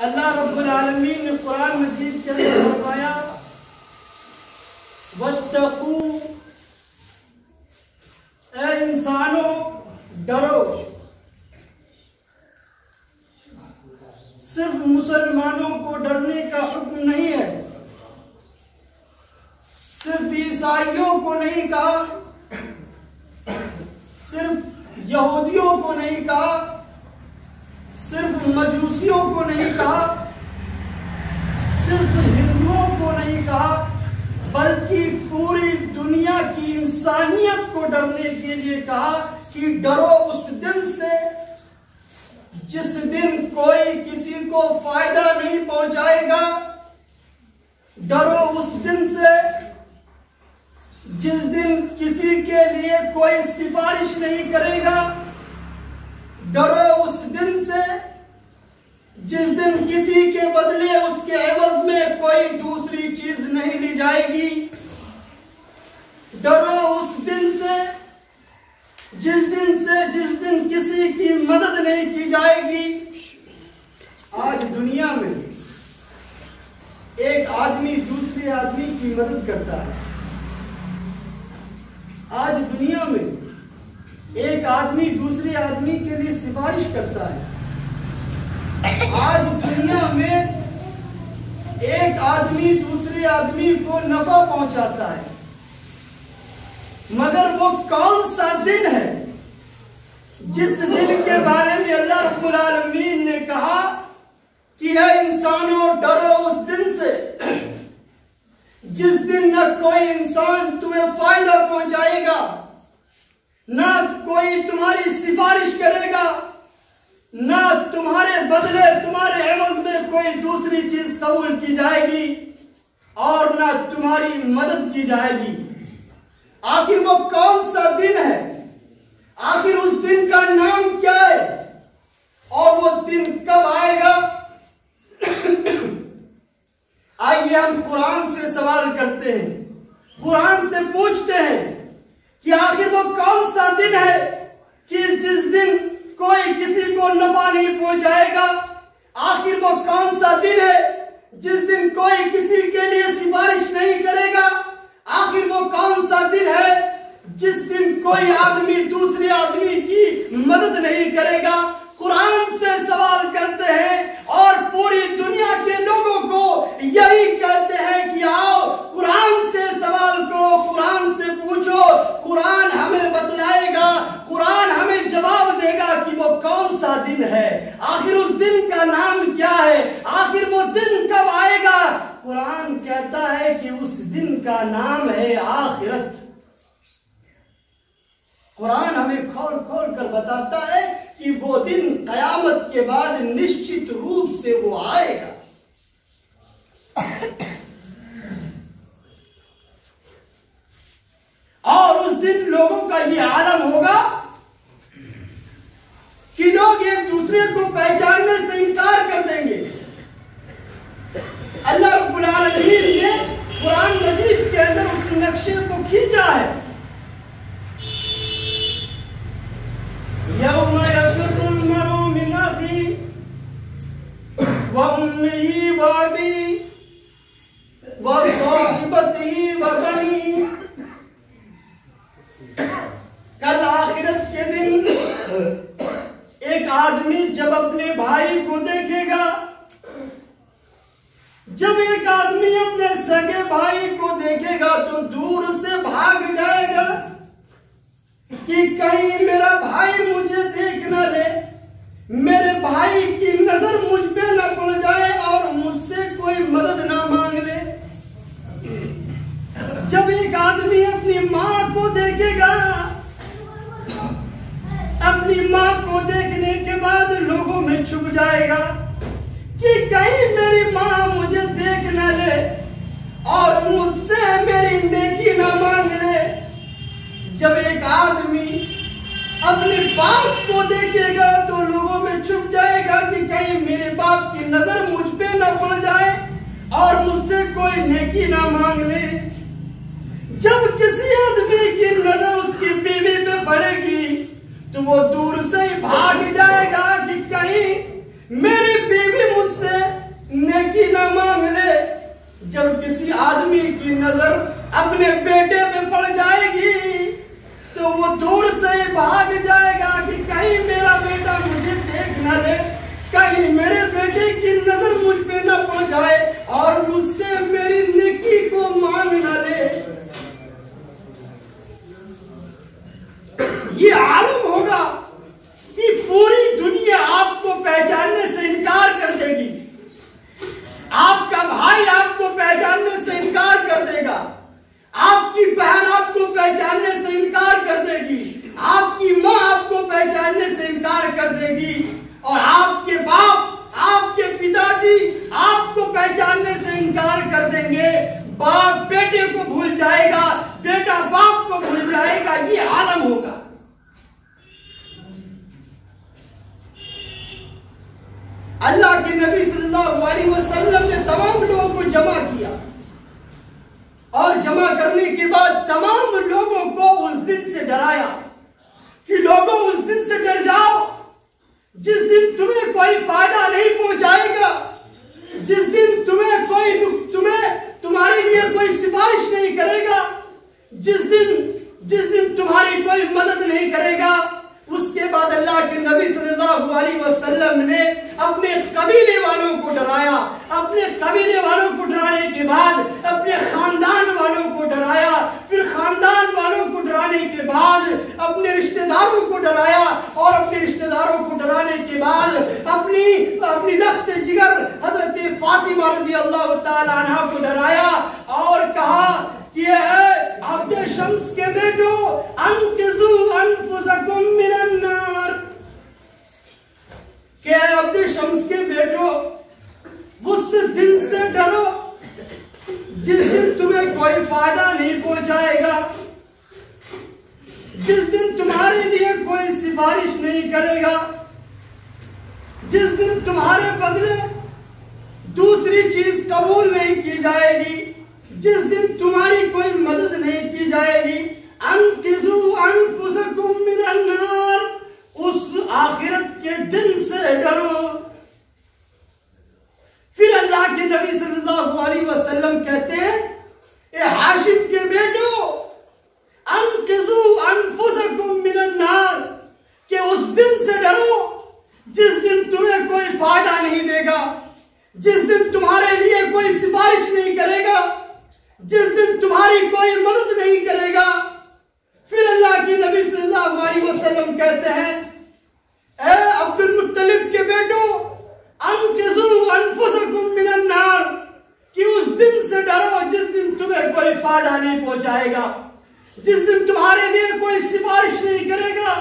अल्लाह रब्बुल आलमीन ने कुरान मजीद के अंदर फरमाया वत्तकू, ऐ इंसानों डरो। सिर्फ मुसलमानों को डरने का हुक्म नहीं है, सिर्फ ईसाइयों को नहीं कहा, सिर्फ यहूदियों को नहीं कहा, सिर्फ मजूसियों को नहीं कहा, सिर्फ हिंदुओं को नहीं कहा, बल्कि पूरी दुनिया की इंसानियत को डरने के लिए कहा कि डरो उस दिन से जिस दिन कोई किसी को फायदा नहीं पहुंचाएगा। डरो उस दिन से जिस दिन किसी के लिए कोई सिफारिश नहीं करेगा। डरो उस दिन से जिस दिन किसी के बदले उसके एवज में कोई दूसरी चीज नहीं ली जाएगी। डरो उस दिन से जिस दिन किसी की मदद नहीं की जाएगी। आज दुनिया में एक आदमी दूसरे आदमी की मदद करता है। आज दुनिया में एक आदमी दूसरे आदमी के लिए सिफारिश करता है। आज दुनिया में एक आदमी दूसरे आदमी को नफा पहुंचाता है। मगर वो कौन सा दिन है जिस दिन के बारे में अल्लाह रब्बुल आलमीन ने कहा कि है इंसानों डरो उस दिन से जिस दिन न कोई इंसान तुम्हें फायदा पहुंचाएगा, ना कोई तुम्हारी सिफारिश करेगा, ना तुम्हारे बदले तुम्हारे एवज में कोई दूसरी चीज कबूल की जाएगी और ना तुम्हारी मदद की जाएगी। आखिर वो कौन सा दिन है? आखिर उस दिन का नाम क्या है और वो दिन कब आएगा? आइए हम कुरान से सवाल करते हैं, कुरान से पूछते हैं कि आखिर वो कौन सा दिन है कि जिस दिन कोई किसी को नफा नहीं पहुंचाएगा। आखिर वो कौन सा दिन है जिस दिन कोई किसी के लिए सिफारिश नहीं करेगा। आखिर वो कौन सा दिन है जिस दिन कोई आदमी दूसरे आदमी की मदद नहीं करेगा। कुरान से सवाल करते हैं और पूरी दुनिया के लोगों को यही कहते हैं कि आओ कुरान से सवाल करो, कुरान से पूछो, कुरान हमें बतलाएगा, कुरान हमें जवाब देगा कि वो कौन सा दिन है। आखिर उस दिन का नाम क्या है? आखिर वो दिन कब आएगा? कुरान कहता है कि उस दिन का नाम है आखिरत। कुरान हमें खोल खोल कर बताता है कि वो दिन कयामत के बाद निश्चित रूप से वो आएगा। और उस दिन लोगों का ये आलम होगा कि लोग एक दूसरे को पहचानने से इनकार कर देंगे। अल्लाह रब्बुल आलमीन ने कुरान मजीद के अंदर उस नक्शे को खींचा है। यौम यफ़िरुल मरउ मिन अख़ीही व उम्मिही व अबीही व साहिबतिही व बनीही। कल आखिरत के दिन एक आदमी जब अपने भाई को देखेगा, जब एक आदमी अपने सगे भाई को देखेगा तो दूर से भाग जाएगा कि कहीं मेरा भाई मुझे देख न ले, मेरे भाई की नजर मुझ पे न पड़ जाए और मुझसे कोई मदद ना मांग ले। जब एक आदमी अपनी माँ को देखेगा, अपनी माँ को देखने के बाद लोगों में छुप जाएगा कि कहीं मेरी माँ मुझे देख न ले और मुझसे मेरी नेकी ना मांग ले। जब एक आदमी अपने बाप को देखेगा तो लोगों में छुप जाएगा कि कहीं मेरे बाप की नजर मुझ पे न पड़ जाए और मुझसे कोई नेकी ना मांग ले। जब किसी आदमी की नजर उसकी बीवी पे पड़ेगी तो वो दूर से ही भाग जाएगा कि कहीं मेरी बीवी मुझसे कर देंगे, बाप बेटे को भूल जाएगा, बेटा बाप को भूल जाएगा, ये आलम होगा। अल्लाह के नबी सल्लल्लाहु अलैहि वसल्लम ने तमाम लोगों को जमा किया और जमा करने के बाद तमाम लोगों को उस दिन से डराया कि लोगों उस दिन से डर जाओ जिस दिन तुम्हें कोई फायदा नहीं पहुंचाएगा, जिस दिन तुम्हारे लिए कोई सिफारिश नहीं करेगा, जिस दिन तुम्हारी कोई मदद नहीं करेगा। उसके बाद अल्लाह के नबी सल्लल्लाहु अलैहि वसल्लम ने अपने कबीले वालों को डराया, अपने कबीले वालों को डराने के बाद अपने खानदान वालों को डराया, फिर खानदान वालों को डराने के बाद अपने रिश्तेदारों को डराया और अपने रिश्तेदारों को डराने के बाद अपनी लख्त जिगर हजरत फातिमा रज़ी अल्लाह ताला अन्हा को डराया और कहा कि अब्दे शम्स के बेटो अनकिज़ू अनफुसकुम मिनन नार, के अब्दे शम्स के बेटो उस दिन से डरो जिस दिन तुम्हें कोई फायदा नहीं पहुंचाएगा, जिस दिन तुम्हारे लिए कोई सिफारिश नहीं करेगा, जिस दिन तुम्हारे बदले दूसरी चीज कबूल नहीं की जाएगी, जिस दिन तुम्हारी कोई मदद नहीं की जाएगी। अनकिज़ू अनफुसकुम मिनन नार, उस आखिरत के दिन से डरो। फिर अल्लाह के नबी सल्लल्लाहु अलैहि वसल्लम कहते हैं, ए हाशिम के बेटो अनकिज़ू अनफुसकुम मिनन नार, कि उस दिन से डरो जिस दिन तुम्हें कोई फायदा नहीं देगा, जिस दिन तुम्हारे लिए कोई सिफारिश नहीं करेगा, जिस दिन तुम्हारी कोई मदद नहीं करेगा। फिर अल्लाह के नबी सल्लल्लाहु अलैहि वसल्लम कहते हैं, ए अब्दुल मुत्तलिब के बेटो अनकिज़ू अनफुसकुम मिनन नार, कि उस दिन से डरो जिस दिन तुम्हें कोई फायदा नहीं पहुंचाएगा, जिस दिन तुम्हारे लिए कोई सिफारिश नहीं करेगा,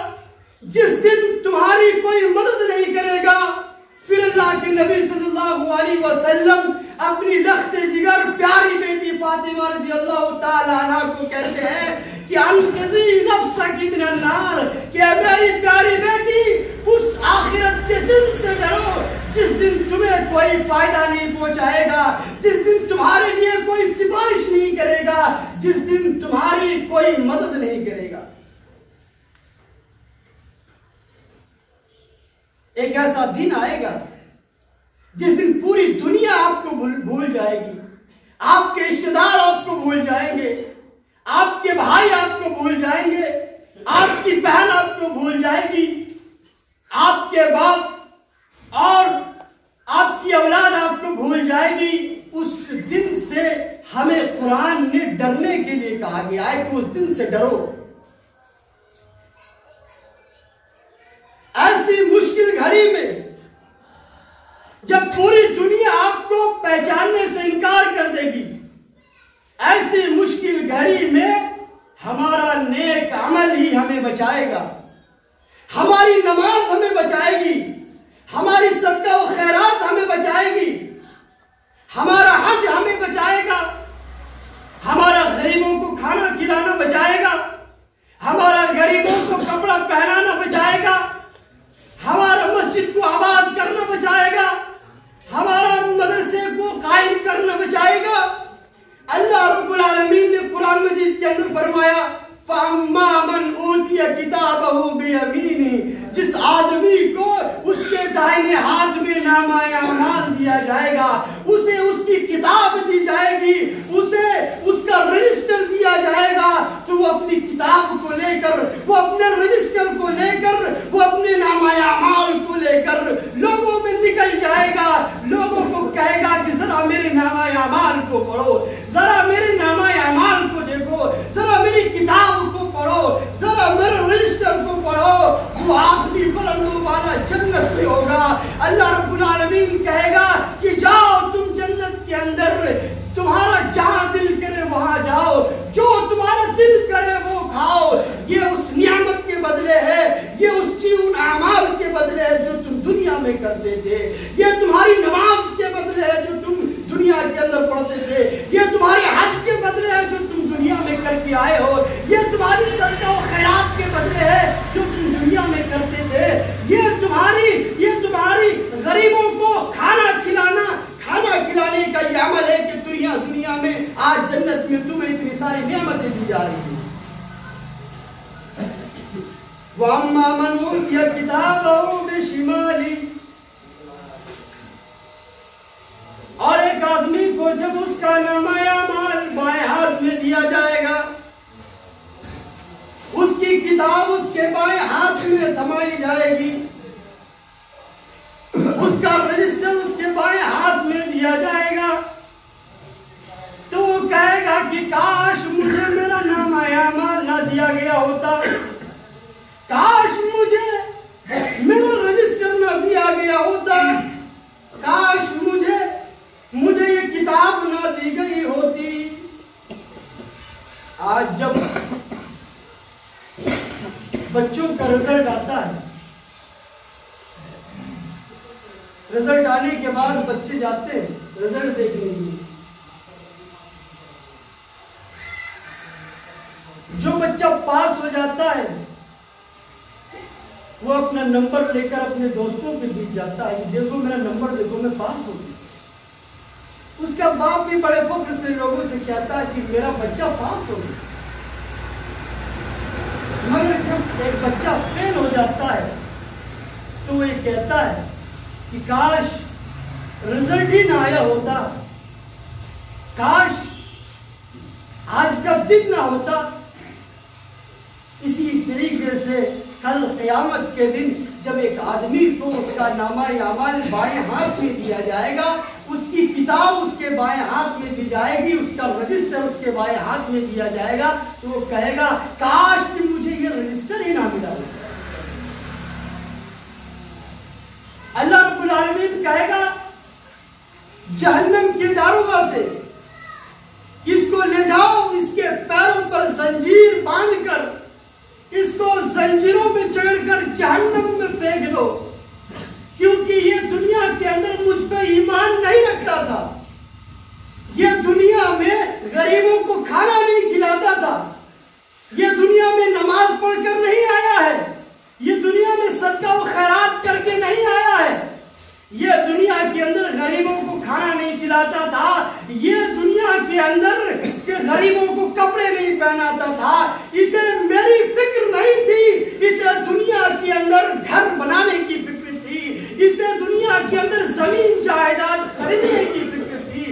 जिस दिन तुम्हारी कोई मदद नहीं करेगा। फिर अल्लाह के नबी सल्लल्लाहु अलैहि वसल्लम अपनी लख्ते जिगर प्यारी बेटी फातिमा रज़ी अल्लाह ताला अन्हा को कहते हैं कि अनकिज़ी नफ्सकी मिनन नार, कि मेरी प्यारी बेटी उस आखिरत के दिन से डरो जिस दिन तुम्हें कोई फायदा नहीं पहुंचाएगा, जिस दिन तुम्हारे लिए कोई सिफारिश नहीं करेगा, जिस दिन तुम्हारी कोई मदद नहीं करेगा। एक ऐसा दिन आएगा जिस दिन पूरी दुनिया आपको भूल जाएगी, आपके रिश्तेदार आपको भूल जाएंगे, आपके भाई आपको भूल जाएंगे, आपकी बहन आपको भूल जाएगी, आपके बाप और आपकी औलाद आपको भूल जाएगी। उस दिन से हमें कुरान ने डरने के लिए कहा गया है कि उस दिन से डरो। ऐसी मुश्किल घड़ी में जब पूरी दुनिया आपको पहचानने से इनकार कर देगी, ऐसी मुश्किल घड़ी में हमारा नेक अमल ही हमें बचाएगा, हमारी नमाज हमें बचाएगी, हमारी सदका व खैरात हमें बचाएगी, हमारा हज हमें बचाएगा, हमारा गरीबों को खाना खिलाना बचाएगा, हमारा गरीबों को कपड़ा पहनाना बचाएगा, हमारा मस्जिद को आबाद करना बचाएगा, हमारा मदरसे को कायम करना बचाएगा। अल्लाह रब्बुल आलमीन ने कुरान मजीद के अंदर फरमाया, फअम्मा मन ऊतिया किताबहु बियमीनी, जिस आदमी को उसके दाहिने हाथ में नामाए अमाल दिया जाएगा, उसे उसकी किताब दी जाएगी, उसे उसका रजिस्टर दिया जाएगा, तो वो अपनी किताब को लेकर, वो अपने रजिस्टर को लेकर, वो अपने नामाए अमाल को लेकर लोगों में निकल जाएगा, लोगों को कहेगा कि जरा मेरे नामाए अमाल को पढ़ो, जरा मेरे नामाए अमाल को देखो, जरा मेरी किताब को पढ़ो, जरा मेरे रजिस्टर को पढ़ो। वो आखिरी बुलंदों वाला जन्नत में होगा। अल्लाह रब्बुल आलमीन कहेगा कि जाओ तुम जन्नत के अंदर, तुम्हारा जहां दिल करे वहां जाओ, जो तुम्हारा दिल करे वो खाओ। ये उस नियामत के बदले है, ये उस उन अमाल के बदले है जो तुम दुनिया में करते थे, ये तुम्हारी नमाज के बदले है जो तुम दुनिया के अंदर पढ़ते थे, वअम्मा मन ऊतिया किताबहू बिशिमाली, और एक आदमी को जब उसका नामा-ए-आमाल बाएं हाथ में दिया जाएगा, उसकी किताब उसके बाएं हाथ में थमाई जाएगी, उसका रजिस्टर उसके बाएं हाथ में दिया जाएगा, तो वो कहेगा कि काश मुझे मेरा नामा-ए-आमाल ना दिया गया होता, काश मुझे मेरा रजिस्टर ना दिया गया होता, काश मुझे ये किताब ना दी गई होती। आज जब बच्चों का रिजल्ट आता है, रिजल्ट आने के बाद बच्चे जाते हैं रिजल्ट देखने के लिए। जो बच्चा पास हो जाता है वो अपना नंबर लेकर अपने दोस्तों के बीच जाता है, देखो मेरा नंबर देखो, मैं पास हो गया। उसका बाप भी बड़े फख्र से लोगों से कहता है कि मेरा बच्चा पास हो गया। मगर जब एक बच्चा फेल हो जाता है तो वो ये कहता है कि काश रिजल्ट ही ना आया होता, काश आज का दिन ना होता। इसी तरीके से कल क़यामत के दिन जब एक आदमी को उसका नामा-ए-आमाल बाएं हाथ में दिया जाएगा, उसकी किताब उसके बाएं हाथ में दी जाएगी, उसका रजिस्टर उसके बाएं हाथ में दिया जाएगा, तो वो कहेगा काश कि मुझे ये रजिस्टर ही ना मिला होता। अल्लाह रब्बुल आलमीन कहेगा जहन्नम के दारोगा से, किसको ले जाओ, इसके पैरों पर जंजीर बांधकर इसको जंजीरों में चढ़कर जहन्नम में फेंक दो, क्योंकि ये दुनिया के अंदर मुझ पे ईमान नहीं रखता था, ये दुनिया में गरीबों को खाना नहीं खिलाता था, ये दुनिया में नमाज पढ़कर नहीं आया है, ये दुनिया में सदका व खैरात करके नहीं आया है, ये दुनिया के अंदर गरीबों को खाना नहीं खिलाता था, ये दुनिया के अंदर के गरीबों को कपड़े नहीं पहनाता था, इसे मेरी फिक्र नहीं थी, इसे दुनिया के अंदर घर बनाने की फिक्र थी, इसे दुनिया के अंदर जमीन जायदाद खरीदने की फिक्र थी,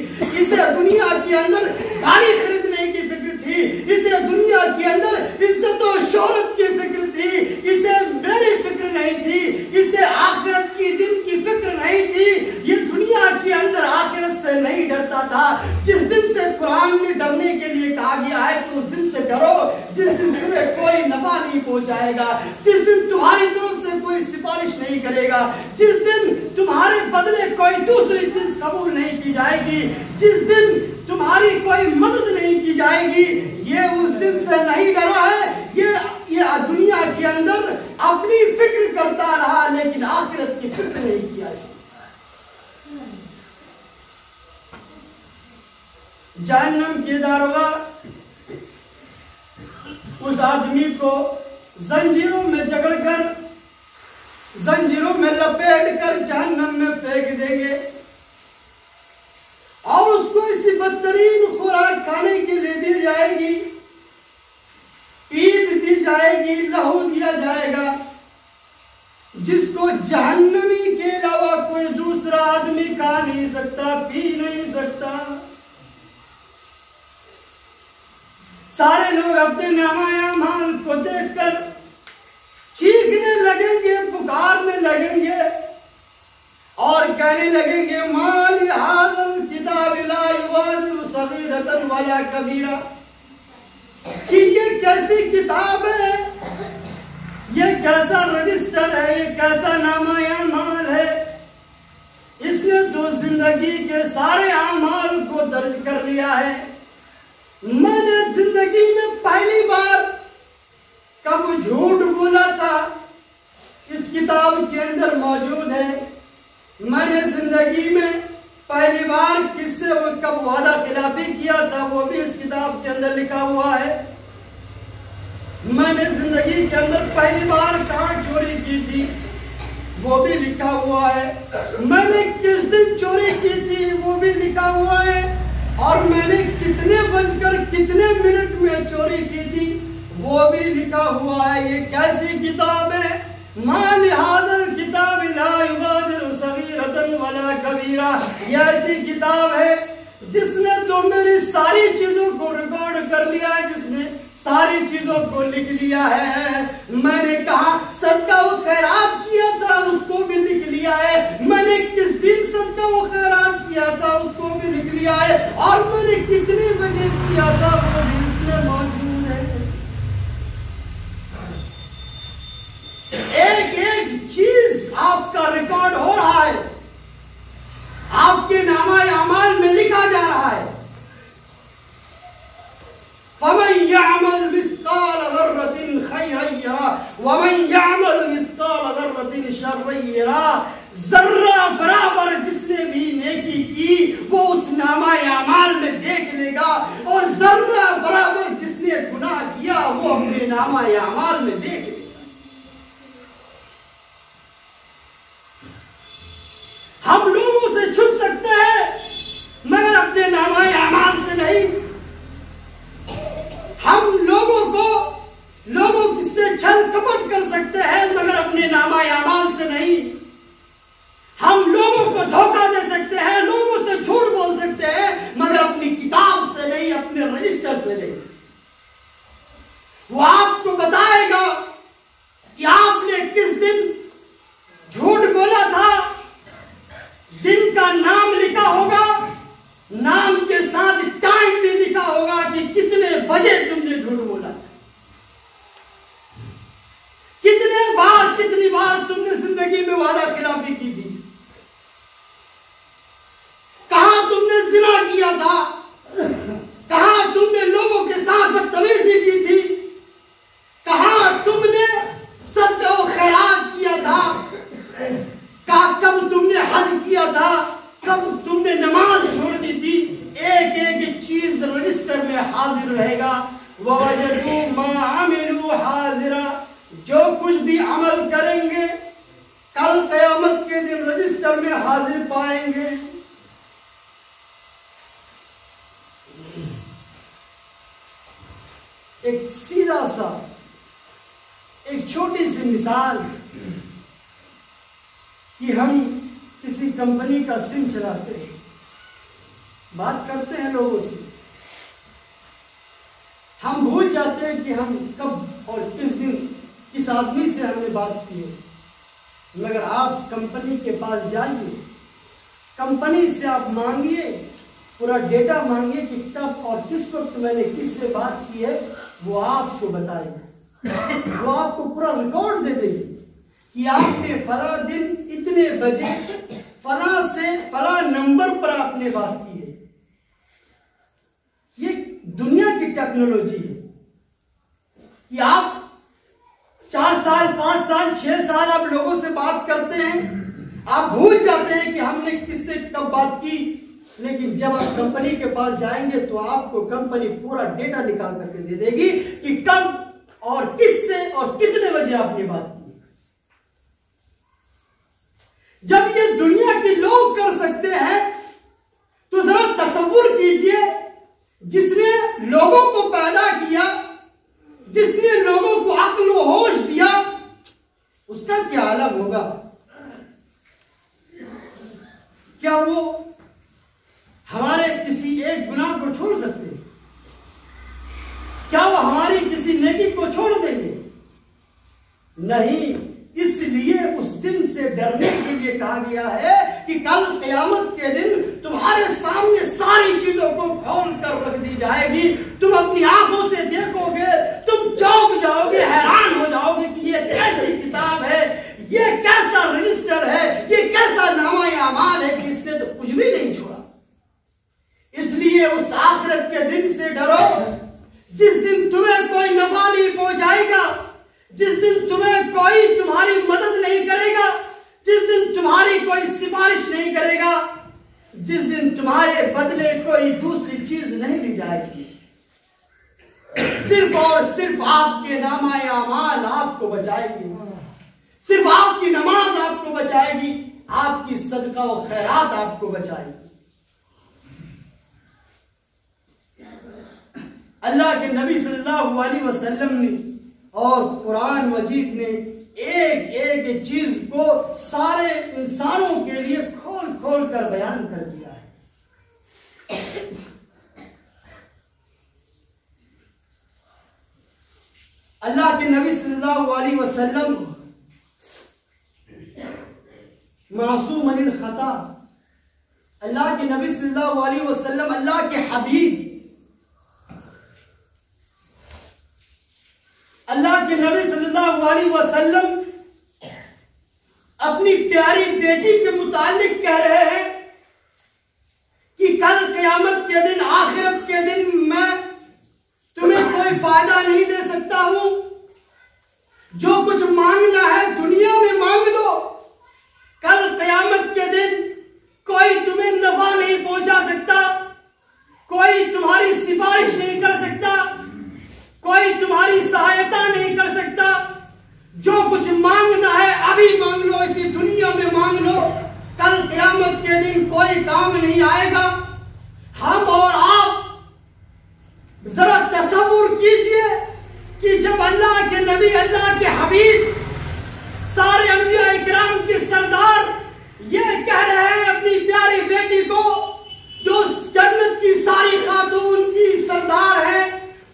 इसे दुनिया के अंदर गाड़ी खरीदने की फिक्र थी, इसे दुनिया के अंदर इज्जत और शोहरत की फिक्र थी, इसे मेरी फिक्र नहीं थी, इसे आखिरत की दिन की फिक्र नहीं थी, ये दुनिया के अंदर आखिरत से नहीं डरता था। जिस दिन से कुरान में डरने के लिए कहा गया है कि उस दिन से डरो जिस दिन तुम्हें कोई नफा नहीं पहुंचाएगा, जिस दिन तुम्हारी तरफ से कोई सिफारिश नहीं करेगा, जिस दिन तुम्हारे बदले कोई दूसरी चीज कबूल नहीं की जाएगी, जिस दिन तुम्हारी कोई मदद नहीं की जाएगी, ये उस दिन से नहीं डरा है, ये दुनिया के अंदर अपनी फिक्र करता रहा लेकिन आखिरत की फिक्र नहीं किया। जहन्नम के दारोगा उस आदमी को जंजीरों में जकड़कर, जंजीरों में लपेट कर जहन्नम में फेंक देंगे और उसको इसी बदतरीन खुराक खाने के लिए दी जाएगी, पीप दी जाएगी, लहू दिया जाएगा, जिसको जहन्नमी के अलावा कोई दूसरा आदमी खा नहीं सकता, पी नहीं सकता। सारे लोग अपने नामा-ए-आमाल को देखकर चीखने लगेंगे, पुकारने लगेंगे और कहने लगेंगे माल हाज़ल किताब ला युगादिरु सगीरतन वला कबीरा, कि ये कैसी किताब है, ये कैसा रजिस्टर है, ये कैसा नामा-ए-आमाल है, इसने तो जिंदगी के सारे आमाल को दर्ज कर लिया है। मैंने जिंदगी में पहली बार कब झूठ बोला था इस किताब के अंदर मौजूद है, मैंने जिंदगी में पहली बार किससे कब वादा खिलाफी किया था वो भी इस किताब के अंदर लिखा हुआ है, मैंने जिंदगी के अंदर पहली बार कहाँ चोरी की थी वो भी लिखा हुआ है, मैंने किस दिन चोरी की थी वो भी लिखा हुआ है, और मैंने कितने बजकर कितने मिनट में चोरी की थी वो भी लिखा हुआ है। ये कैसी किताब है? मान हाज़िल किताब ला युगादिरु सगीरतन वला कबीरा। ये ऐसी किताब है जिसने तो मेरी सारी चीजों को रिकॉर्ड कर लिया है, जिसने सारी चीजों को लिख लिया है। मैंने कहा सदका व खैरात किया था, उसको भी लिख लिया है। मैंने किस दिन सदका व खैरात किया था, उसको भी लिख लिया है। और मैंने कितने बजे किया था, वो भी इसमें मौजूद है। एक एक चीज आपका रिकॉर्ड हो रहा है, आपके नामाए अमाल में लिखा जा रहा है। फमन यअमल मिस्काल ज़र्रतिन खैरन यरा वमन यअमल मिस्काल ज़र्रतिन शर्रन यरा। जर्रा बराबर जिसने भी नेकी की वो उस नामाए अमाल में देख लेगा, और जर्रा बराबर जिसने गुनाह किया वो अपने नामाए अमाल में देख लेगा। हम लोगों से छुप सकते हैं मगर अपने नामाए अमाल से नहीं। हम लोगों से छल कपट कर सकते हैं मगर अपने नामाए अमाल से नहीं। हम लोगों को धोखा दे सकते हैं, लोगों से झूठ बोल सकते हैं मगर अपनी किताब से नहीं, अपने रजिस्टर से नहीं। वो आपको बताएगा कि आपने किस दिन झूठ बोला था। दिन का नाम लिखा होगा, नाम के साथ टाइम भी लिखा होगा कि कितने बजे तुमने झूठ बोला, कितनी बार तुमने जिंदगी में वादा खिलाफी की थी, कहां तुमने जिना किया था, कहां तुमने लोगों के साथ बदतमीजी की थी, कहां तुमने सदका व खैरात किया था, कब तुमने हज किया था, कब तुमने नमाज छोड़ दी थी। एक एक चीज रजिस्टर में हाजिर रहेगा। ववजदू मा अमिलू हाजिरा। जो कुछ भी अमल करेंगे कल कयामत के दिन रजिस्टर में हाजिर पाएंगे। एक सीधा सा, एक छोटी सी मिसाल कि हम किसी कंपनी का सिम चलाते हैं, बात करते हैं लोगों से, हम भूल जाते हैं कि हम कब और किस दिन किस आदमी से हमने बात की है। मगर आप कंपनी के पास जाइए, कंपनी से आप मांगिए, पूरा डेटा मांगिए कि कब और किस वक्त मैंने किससे बात की है, वो आपको बताएगा। वो आपको पूरा रिकॉर्ड दे देगी कि आपने फला दिन इतने बजे फला से फला नंबर पर आपने बात की है। ये दुनिया की टेक्नोलॉजी है कि आप 4 साल 5 साल 6 साल आप लोगों से बात करते हैं, आप भूल जाते हैं कि हमने किससे कब बात की। लेकिन जब आप कंपनी के पास जाएंगे तो आपको कंपनी पूरा डेटा निकाल करके दे देगी कि कब और किससे और कितने बजे आपने बात की। जब ये दुनिया के लोग कर सकते हैं तो जरा तसव्वुर कीजिए, जिसने लोगों को पैदा किया, जिसने लोगों को अक्ल व होश दिया, उसका क्या आलम होगा। क्या वो हमारे किसी एक गुनाह को छोड़ सकते हैं? क्या वो हमारी किसी नेकी को छोड़ देंगे? नहीं। इसलिए उस दिन से डरने के लिए कहा गया है कि कल क़यामत के दिन तुम्हारे सामने सारी चीजों को खोल कर रख दी जाएगी। तुम अपनी आंखों से देखोगे, तुम चौंक जाओगे, हैरान हो जाओगे कि ये कैसी किताब है, ये कैसा रजिस्टर है, ये कैसा नामा अमाल है कि इसने तो कुछ भी नहीं छोड़ा। इसलिए उस आखिरत के दिन से डरो जिस दिन तुम्हें कोई नफा नहीं पहुंचाएगा, जिस दिन तुम्हें कोई तुम्हारी मदद नहीं करेगा, जिस दिन तुम्हारी कोई सिफारिश नहीं करेगा, जिस दिन तुम्हारे बदले कोई दूसरी चीज नहीं ली जाएगी। सिर्फ और सिर्फ आपके नामाए अमाल आपको बचाएगी, सिर्फ आपकी नमाज आपको बचाएगी, आपकी सदका और खैरात आपको बचाएगी। अल्लाह के नबी सल्लल्लाहु अलैहि वसल्लम ने और कुरान मजीद ने एक एक चीज को सारे इंसानों के लिए खोल खोल कर बयान कर दिया है। अल्लाह के नबी सल्लल्लाहु अलैहि वसल्लम मासूम अनिल खता, अल्लाह के नबी सल्लल्लाहु अलैहि वसल्लम अल्लाह के हबीब, अल्लाह के नबी सल्लल्लाहु अलैहि वसल्लम अपनी प्यारी बेटी के मुतालिक कह रहे हैं कि कल क़यामत के दिन, आखिरत के दिन मैं तुम्हें कोई फायदा नहीं दे सकता हूं। जो कुछ मांगना है दुनिया में मांग लो, कल क़यामत के दिन कोई तुम्हें नफा नहीं पहुंचा सकता, कोई तुम्हारी सिफारिश नहीं कर सकता, कोई तुम्हारी सहायता नहीं कर सकता। जो कुछ मांगना है अभी मांग लो, इसी दुनिया में मांग लो, कल क़यामत के दिन कोई काम नहीं आएगा। हम और आप जरा तसव्वुर कीजिए कि जब अल्लाह के नबी, अल्लाह के हबीब, सारे अंबिया इकराम के सरदार ये कह रहे हैं अपनी प्यारी बेटी को, जो जन्नत की सारी खातून की सरदार है,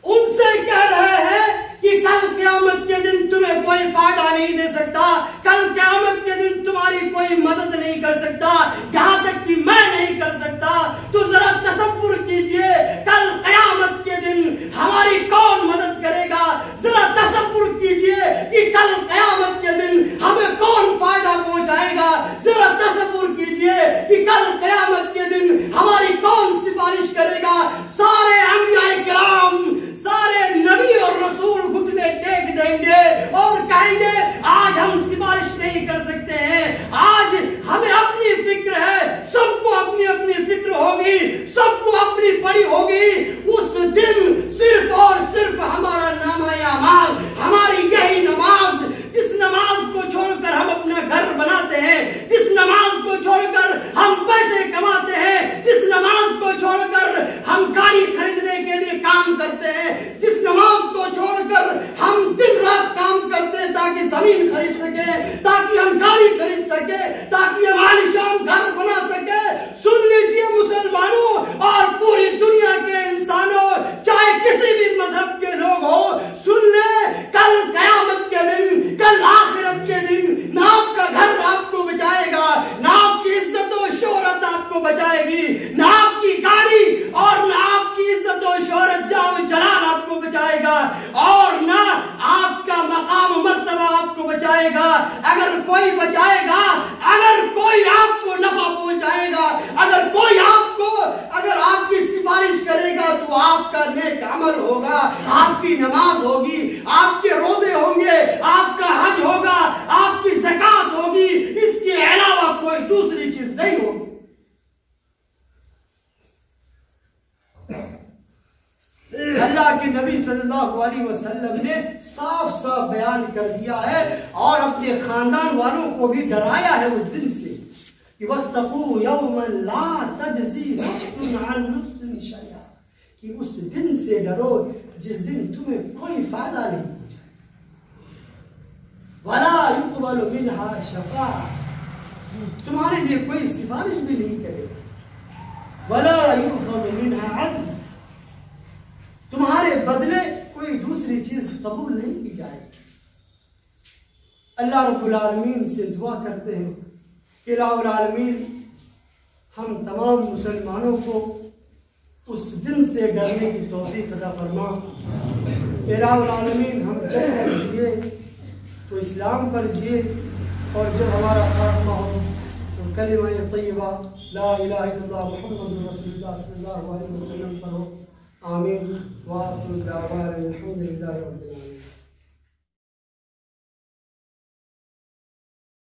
उनसे कह रहे हैं कि कल क़यामत के दिन तुम्हें कोई फायदा नहीं दे सकता, कल क़यामत के दिन तुम्हारी कोई मदद नहीं कर सकता, यहां तक कि मैं नहीं कर सकता। तो जरा तसव्वुर कीजिए कल क़यामत के दिन हमारी कौन मदद करेगा। जरा तसव्वुर कीजिए कि कल क़यामत के दिन हमें कौन फायदा पहुंचाएगा। जरा तसव्वुर कीजिए कि कल क़यामत के दिन हमारी कौन सिफारिश करेगा। सारे अंबिया इकराम, सारे नबी और रसूल घुटने टेक देंगे और कहेंगे आज हम सिफारिश नहीं कर सकते हैं, आज हमें अपनी फिक्र है। सबको अपनी अपनी फिक्र होगी, सबको अपनी पड़ी होगी। उस दिन सिर्फ और सिर्फ हमारा नामा-ए-अमाल, हमारी यही नमाज, जिस नमाज को छोड़कर हम अपना घर बनाते हैं, जिस नमाज को छोड़कर हम पैसे कमाते हैं, जिस नमाज को छोड़कर हम गाड़ी खरीदने के लिए काम करते हैं, जिस नमाज को छोड़कर हम दिन रात काम करते हैं ताकि जमीन खरीद सके, ताकि हम गाड़ी खरीद सके, ताकि हम आलीशान घर बना सके। सुन लीजिए मुसलमानों और पूरी दुनिया के इंसानों, चाहे किसी भी मजहब के लोग हो, सुन ले, कल क़यामत के दिन, कल आखिरत के दिन ना आपका घर आपको बचाएगा, ना आपकी इज्जत और शोहरत आपको बचाएगी, ना आपकी गाड़ी और ना आपकी इज्जत और शोहरत जाओ जलाल आपको बचाएगा, और ना आपका मकाम मर्तबा आपको बचाएगा। अगर कोई बचाएगा, अगर कोई आपको नफा पहुंचाएगा, अगर कोई आपको, अगर आपकी सिफारिश करेगा तो आपका नेक अमल होगा, आपकी नमाज होगी, आपके रोजे होंगे, आपका हज होगा, आपकी ज़कात होगी, इसके अलावा कोई दूसरी चीज नहीं होगी। अल्लाह के नबी सल्लल्लाहु अलैहि वसल्लम ने साफ साफ बयान कर दिया है और अपने खानदान वालों को भी डराया है उस दिन से कि वत्तकू यौमन ला तजज़ी नफ्सुन अन नफ्सिन शैआ, कि उस दिन से डरो जिस दिन तुम्हें कोई फायदा नहीं पहुंचाए। वला युक़बलु मिनहा शफ़ा, तुम्हारे लिए कोई सिफारिश भी नहीं करेगा। वला युक़बलु मिनहा अदल, तुम्हारे बदले कोई दूसरी चीज कबूल नहीं की जाएगी। अल्लाह रब्बुल आलमीन से दुआ करते हैं कि इलाहुल आलमीन हम तमाम मुसलमानों को उस दिन से डरने की तौफीक अता फरमा। इलाहुल आलमीन हम जब जिए तो इस्लाम पर जिए, और जब हमारा खात्मा हो तो कलिमा तय्यबा ला इलाहा इल्लल्लाह मुहम्मदुर रसूलुल्लाह सल्लल्लाहु अलैहि वसल्लम पर हो। आमीन। व आखिरु दावाना अल्हम्दुलिल्लाहि रब्बिल आलमीन।